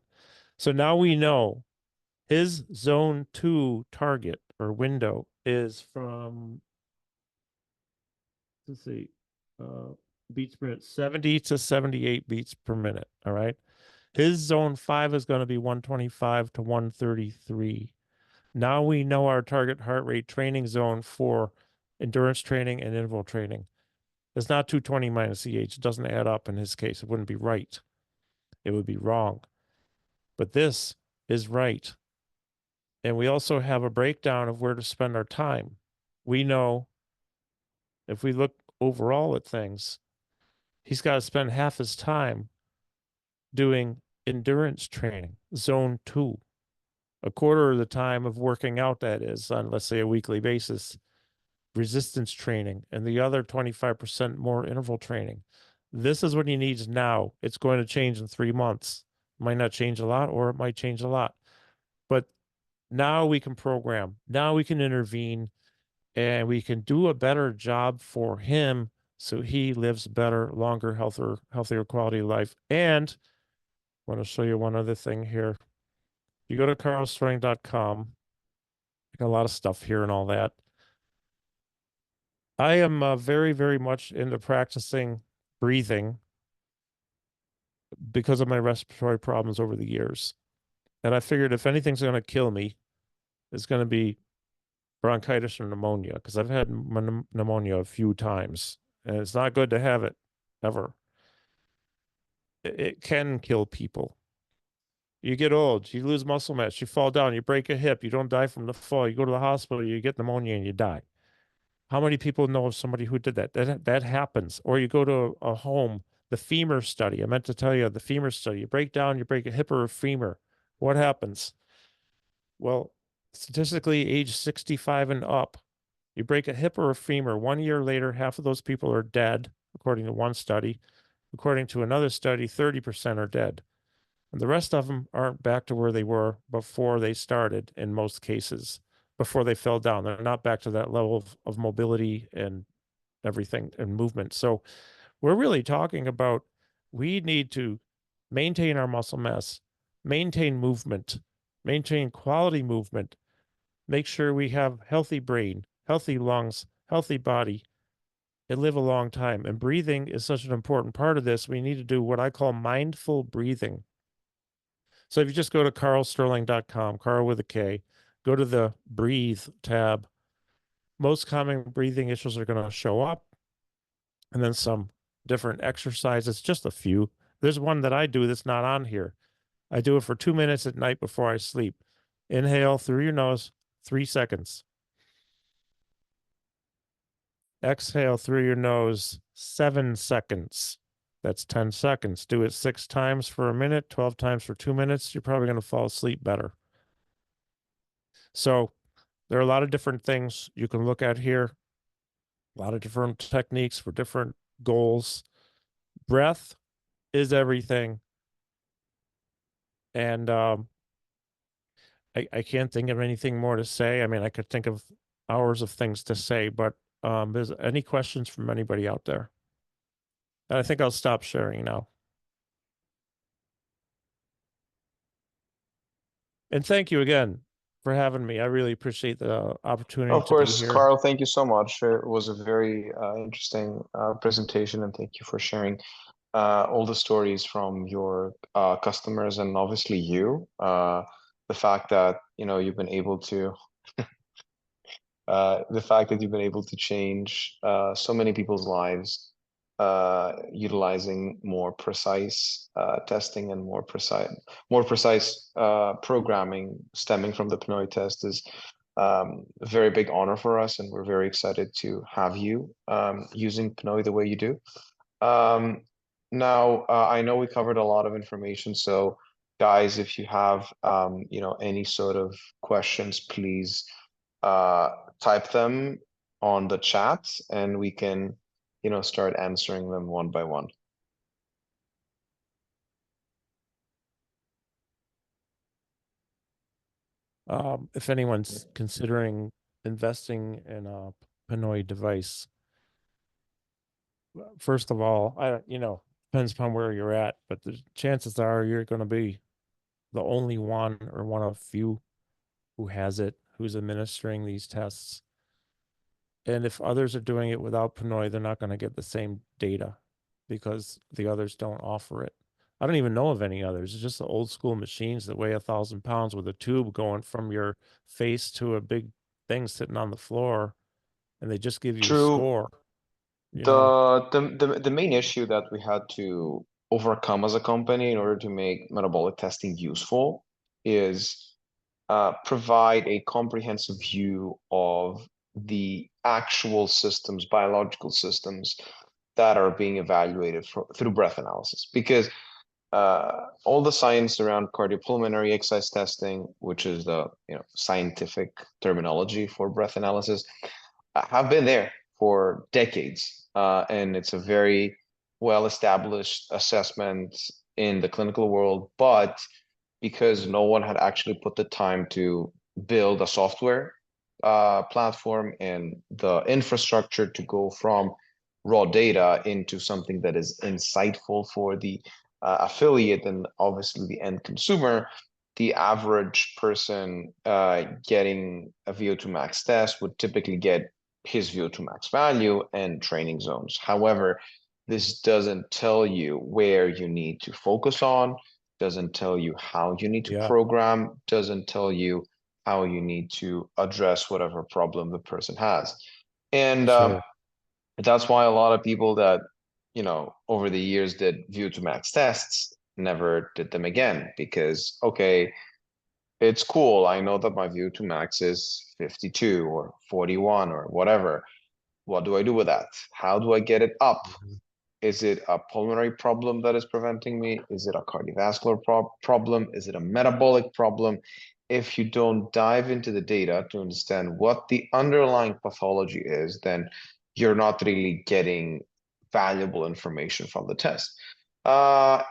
So now we know his zone 2 target or window is from, let's see, uh, beats per minute, 70 to 78 beats per minute. All right. His zone 5 is going to be 125 to 133. Now we know our target heart rate training zone for endurance training and interval training. It's not 220 minus EH. It doesn't add up in his case. It wouldn't be right. It would be wrong. But this is right. And we also have a breakdown of where to spend our time. We know if we look overall at things, he's got to spend half his time doing endurance training, zone 2, a quarter of the time of working out, that is, on, let's say, a weekly basis, resistance training, and the other 25% more interval training. This is what he needs now. It's going to change in 3 months. Might not change a lot, or it might change a lot. But now we can program, now we can intervene, and we can do a better job for him so he lives better, longer, healthier quality of life. And I want to show you one other thing here. You go to karlstreng.com. I got a lot of stuff here and all that. I am very, very much into practicing breathing because of my respiratory problems over the years. And I figured if anything's going to kill me, it's going to be bronchitis or pneumonia, because I've had pneumonia a few times, and it's not good to have it ever. It can kill people. You get old, you lose muscle mass, you fall down, you break a hip, you don't die from the fall, you go to the hospital, you get pneumonia and you die. How many people know of somebody who did that? That happens. Or you go to a home, the femur study. I meant to tell you the femur study. You break down, you break a hip or a femur. What happens? Well, statistically, age 65 and up, you break a hip or a femur. 1 year later, half of those people are dead, according to one study. According to another study, 30% are dead. And the rest of them aren't back to where they were before they started in most cases, before they fell down. They're not back to that level of mobility and everything and movement. So we're really talking about we need to maintain our muscle mass, maintain movement, maintain quality movement, make sure we have healthy brain, healthy lungs, healthy body, and live a long time. And breathing is such an important part of this. We need to do what I call mindful breathing. So if you just go to karlsterling.com, Karl with a K, go to the breathe tab, most common breathing issues are going to show up, and then some different exercises, just a few. There's one that I do that's not on here. I do it for 2 minutes at night before I sleep. Inhale through your nose, 3 seconds. Exhale through your nose, 7 seconds. That's 10 seconds. Do it 6 times for a minute, 12 times for 2 minutes. You're probably going to fall asleep better. So there are a lot of different things you can look at here, a lot of different techniques for different goals. Breath is everything. And I can't think of anything more to say. I mean, I could think of hours of things to say, but there's any questions from anybody out there? And I think I'll stop sharing now. And thank you again for having me. I really appreciate the opportunity Of to be course, here. Karl, thank you so much. It was a very interesting presentation, and thank you for sharing all the stories from your customers and obviously you. the fact that you've been able to change so many people's lives, utilizing more precise testing and more precise programming stemming from the PNOE test is a very big honor for us, and we're very excited to have you using PNOE the way you do. Now, I know we covered a lot of information, so guys, if you have any sort of questions, please uh, type them on the chat, and we can start answering them one by one. If anyone's considering investing in a PNOE device, first of all, depends upon where you're at, but the chances are you're going to be the only one or one of few who has it, who's administering these tests. And if others are doing it without PNOE, they're not going to get the same data because the others don't offer it. I don't even know of any others. It's just the old school machines that weigh 1,000 pounds with a tube going from your face to a big thing sitting on the floor, and they just give you a True. score. The main issue that we had to overcome as a company in order to make metabolic testing useful is provide a comprehensive view of the actual systems, biological systems that are being evaluated through breath analysis. Because all the science around cardiopulmonary exercise testing, which is the scientific terminology for breath analysis, have been there for decades, and it's a very well-established assessment in the clinical world. But because no one had actually put the time to build a software platform and the infrastructure to go from raw data into something that is insightful for the affiliate and obviously the end consumer, the average person getting a VO2 max test would typically get his VO2 max value and training zones. However, this doesn't tell you where you need to focus on, doesn't tell you how you need to program, doesn't tell you how you need to address whatever problem the person has. And that's why a lot of people that, over the years did VO2 max tests never did them again because, okay, it's cool. I know that my VO2 max is 52 or 41 or whatever. What do I do with that? How do I get it up? Is it a pulmonary problem that is preventing me? Is it a cardiovascular problem? Is it a metabolic problem? If you don't dive into the data to understand what the underlying pathology is, then you're not really getting valuable information from the test. Karl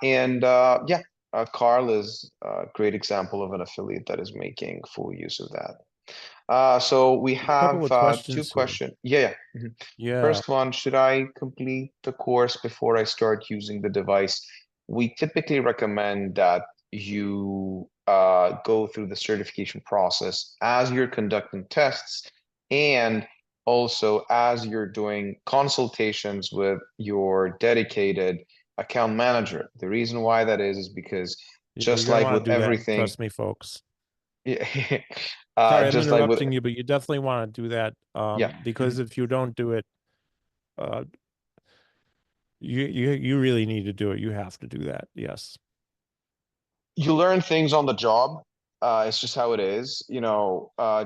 is a great example of an affiliate that is making full use of that. So we have couple of two questions here. questions. Yeah. Mhm. Yeah. First one, should I complete the course before I start using the device? We typically recommend that you go through the certification process as you're conducting tests and also as you're doing consultations with your dedicated account manager. The reason why that is because You're just going to like want with to do that. everything, Trust me, folks. yeah, Sorry, I'm just like with, interrupting you, but you definitely want to do that. yeah. Because if you don't do it, uh, you really need to do it. You have to do that. Yes. You learn things on the job. It's just how it is,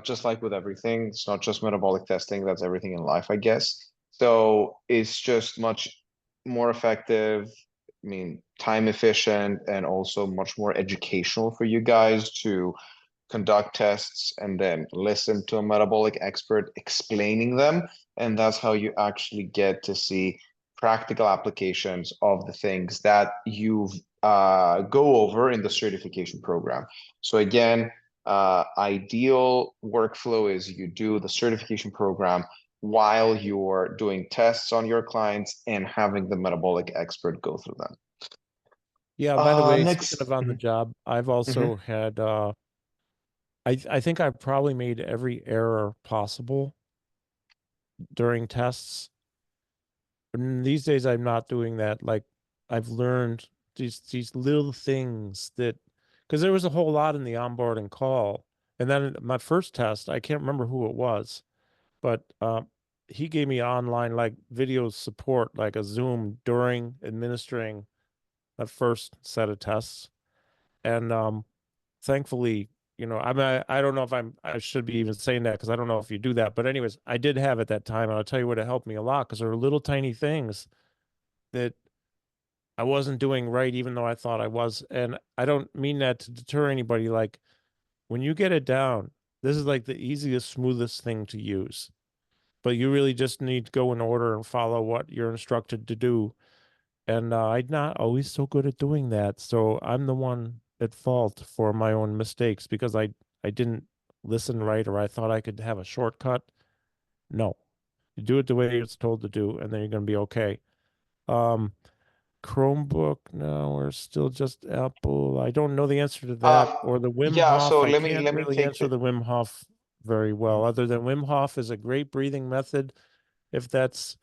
just like with everything. It's not just metabolic testing, that's everything in life, I guess. So it's just much more effective, I mean, time efficient, and also much more educational for you guys to conduct tests and then listen to a metabolic expert explaining them. And that's how you actually get to see practical applications of the things that you go over in the certification program. So again, ideal workflow is you do the certification program while you're doing tests on your clients and having the metabolic expert go through them. Yeah. By the way, speaking Next. of on the job, I've also had, I think I've probably made every error possible during tests. And these days, I'm not doing that. Like I've learned these little things that because there was a whole lot in the onboarding call. And then my first test, I can't remember who it was, but he gave me online like video support, like a Zoom during administering that first set of tests. And thankfully, I mean, I don't know if I should be even saying that because I don't know if you do that. But anyways, I did have at that time, and I'll tell you what, it helped me a lot because there were little tiny things that I wasn't doing right, even though I thought I was. And I don't mean that to deter anybody. Like when you get it down, this is like the easiest, smoothest thing to use. But you really just need to go in order and follow what you're instructed to do. And I'm not always so good at doing that. So I'm the one at fault for my own mistakes because I didn't listen right, or I thought I could have a shortcut. No, you do it the way it's told to do, and then you're going to be okay. Um, Chromebook, no, we're still just Apple. I don't know the answer to that. Uh, Or the Wim yeah, so Hof. I let me can't let me really take answer the the Wim Hof very well, Mhm. other than Wim Hof is a great breathing method if that's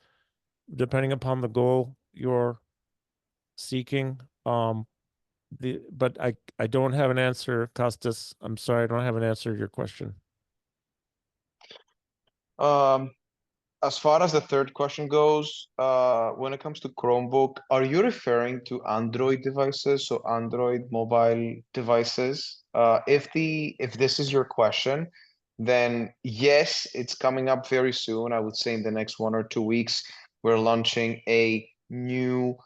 depending upon the goal you're seeking. But I don't have an answer, Costas. I'm sorry, I don't have an answer to your question. um as far as the third question goes, when it comes to Chromebook, are you referring to Android devices, so Android mobile devices? If this is your question, then yes, it's coming up very soon. I would say in the next 1 or 2 weeks, we're launching a new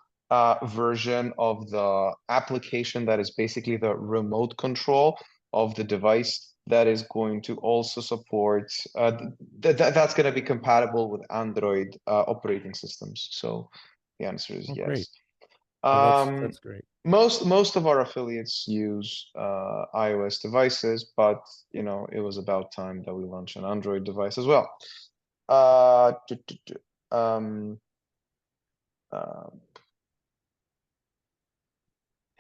version of the application that is basically the remote control of the device that is going to also support that's going to be compatible with Android operating systems. So the answer is Oh, great. yes. Oh, that's Um, that's great. most of our affiliates use iOS devices, but it was about time that we launch an Android device as well. Uh, tu- tu- tu- um, uh,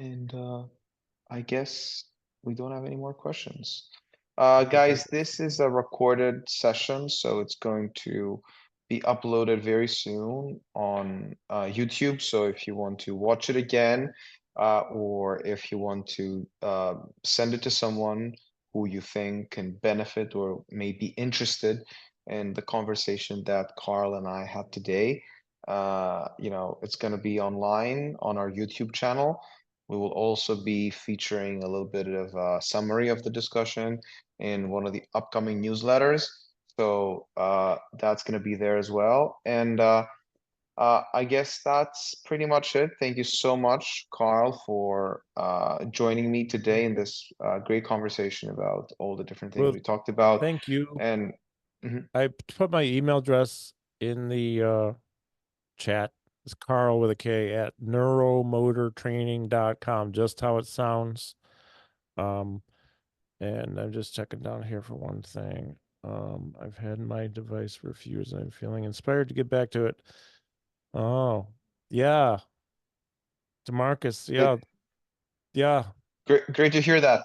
and I guess we don't have any more questions. Okay, great. Guys, this is a recorded session, so it's going to be uploaded very soon on YouTube. So if you want to watch it again, or if you want to send it to someone who you think can benefit or may be interested in the conversation that Carl and I had today, it's going to be online on our YouTube channel. We will also be featuring a little bit of a summary of the discussion in one of the upcoming newsletters. So that's going to be there as well. And I guess that's pretty much it. Thank you so much, Carl, for joining me today in this great conversation about all the different things Well, we talked about. thank you. And mhm, I put my email address in the chat. It's Karl with a K at neuromotortraining.com, just how it sounds. Um, and I'm just checking down here for one thing. I've had my device refused. I'm feeling inspired to get back to it. Oh, yeah, DeMarcus. great, Yeah, yeah, great to hear that.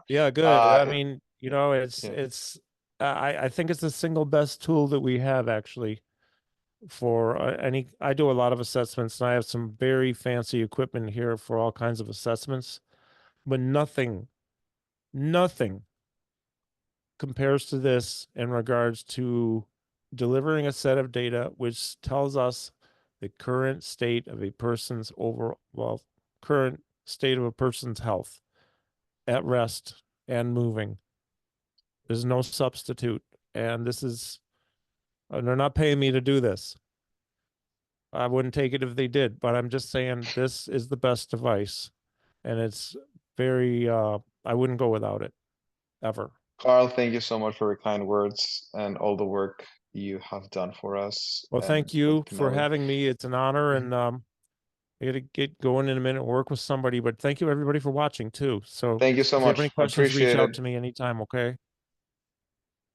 yeah. Good. uh, I mean, it's yeah. it's. I think it's the single best tool that we have actually for any. I do a lot of assessments, and I have some very fancy equipment here for all kinds of assessments, but nothing compares to this in regards to delivering a set of data which tells us the current state of a person's current state of a person's health at rest and moving. There's no substitute. And they're not paying me to do this. I wouldn't take it if they did, but I'm just saying this is the best device. And it's very, I wouldn't go without it ever. Carl, thank you so much for your kind words and all the work you have done for us Well, and thank with you for PNOE. having me. It's an honor. Mhm. And I got to get going in a minute, work with somebody, but thank you everybody for watching too. So Thank you so if you have any much. questions, reach Appreciate it. out to me anytime. Okay.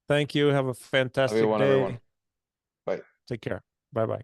Thank you. Have a Have a good fantastic one, everyone. day. Bye. Take care. Bye bye.